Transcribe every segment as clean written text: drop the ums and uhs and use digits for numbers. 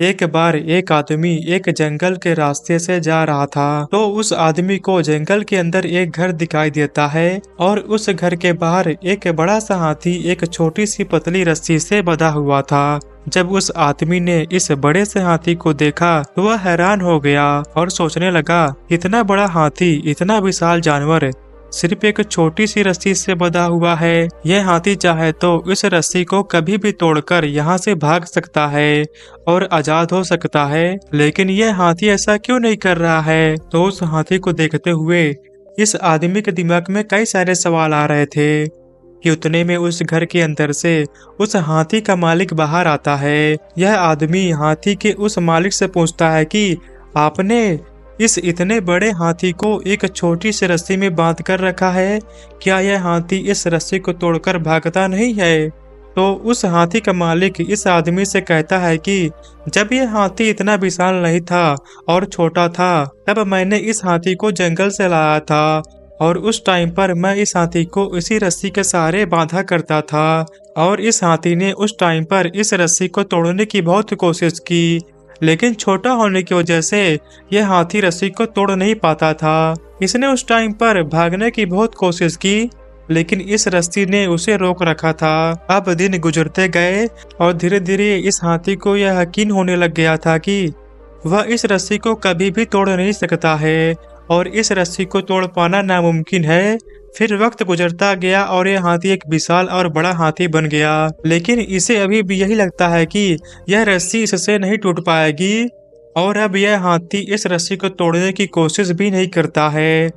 एक बार एक आदमी एक जंगल के रास्ते से जा रहा था, तो उस आदमी को जंगल के अंदर एक घर दिखाई देता है और उस घर के बाहर एक बड़ा सा हाथी एक छोटी सी पतली रस्सी से बंधा हुआ था। जब उस आदमी ने इस बड़े से हाथी को देखा तो वह हैरान हो गया और सोचने लगा, इतना बड़ा हाथी, इतना विशाल जानवर सिर्फ एक छोटी सी रस्सी से बंधा हुआ है। यह हाथी चाहे तो इस रस्सी को कभी भी तोड़कर यहाँ से भाग सकता है और आजाद हो सकता है, लेकिन यह हाथी ऐसा क्यों नहीं कर रहा है। तो उस हाथी को देखते हुए इस आदमी के दिमाग में कई सारे सवाल आ रहे थे कि उतने में उस घर के अंदर से उस हाथी का मालिक बाहर आता है। यह आदमी हाथी के उस मालिक से पूछता है कि आपने इस इतने बड़े हाथी को एक छोटी सी रस्सी में बांध कर रखा है, क्या यह हाथी इस रस्सी को तोड़कर भागता नहीं है। तो उस हाथी का मालिक इस आदमी से कहता है कि जब यह हाथी इतना विशाल नहीं था और छोटा था, तब मैंने इस हाथी को जंगल से लाया था और उस टाइम पर मैं इस हाथी को इसी रस्सी के सहारे बांधा करता था और इस हाथी ने उस टाइम पर इस रस्सी को तोड़ने की बहुत कोशिश की, लेकिन छोटा होने की वजह से यह हाथी रस्सी को तोड़ नहीं पाता था। इसने उस टाइम पर भागने की बहुत कोशिश की, लेकिन इस रस्सी ने उसे रोक रखा था। अब दिन गुजरते गए और धीरे धीरे इस हाथी को यह यकीन होने लग गया था कि वह इस रस्सी को कभी भी तोड़ नहीं सकता है और इस रस्सी को तोड़ पाना नामुमकिन है। फिर वक्त गुजरता गया और यह हाथी एक विशाल और बड़ा हाथी बन गया, लेकिन इसे अभी भी यही लगता है कि यह रस्सी इससे नहीं टूट पाएगी और अब यह हाथी इस रस्सी को तोड़ने की कोशिश भी नहीं करता है।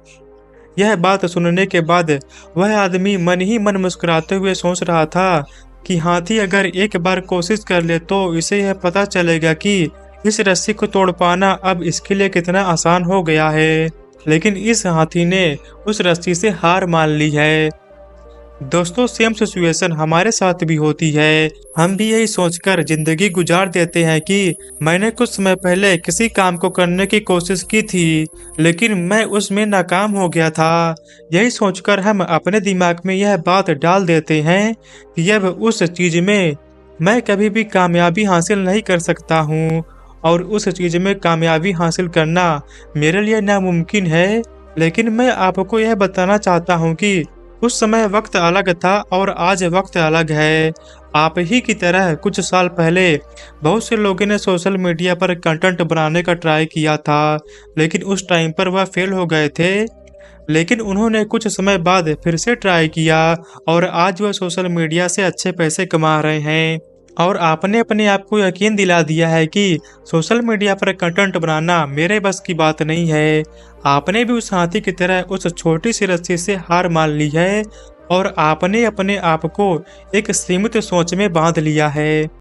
यह बात सुनने के बाद वह आदमी मन ही मन मुस्कुराते हुए सोच रहा था कि हाथी अगर एक बार कोशिश कर ले तो इसे यह पता चलेगा कि इस रस्सी को तोड़ पाना अब इसके लिए कितना आसान हो गया है। लेकिन इस हाथी ने उस रस्सी से हार मान ली है। दोस्तों, सेम सिचुएशन हमारे साथ भी होती है। हम भी यही सोचकर जिंदगी गुजार देते हैं कि मैंने कुछ समय पहले किसी काम को करने की कोशिश की थी, लेकिन मैं उसमें नाकाम हो गया था। यही सोचकर हम अपने दिमाग में यह बात डाल देते हैं कि अब उस चीज में मैं कभी भी कामयाबी हासिल नहीं कर सकता हूँ और उस चीज में कामयाबी हासिल करना मेरे लिए नामुमकिन है। लेकिन मैं आपको यह बताना चाहता हूँ कि उस समय वक्त अलग था और आज वक्त अलग है। आप ही की तरह कुछ साल पहले बहुत से लोगों ने सोशल मीडिया पर कंटेंट बनाने का ट्राई किया था, लेकिन उस टाइम पर वह फेल हो गए थे। लेकिन उन्होंने कुछ समय बाद फिर से ट्राई किया और आज वह सोशल मीडिया से अच्छे पैसे कमा रहे हैं और आपने अपने आप को यकीन दिला दिया है कि सोशल मीडिया पर कंटेंट बनाना मेरे बस की बात नहीं है। आपने भी उस हाथी की तरह उस छोटी सी रस्सी से हार मान ली है और आपने अपने आप को एक सीमित सोच में बांध लिया है।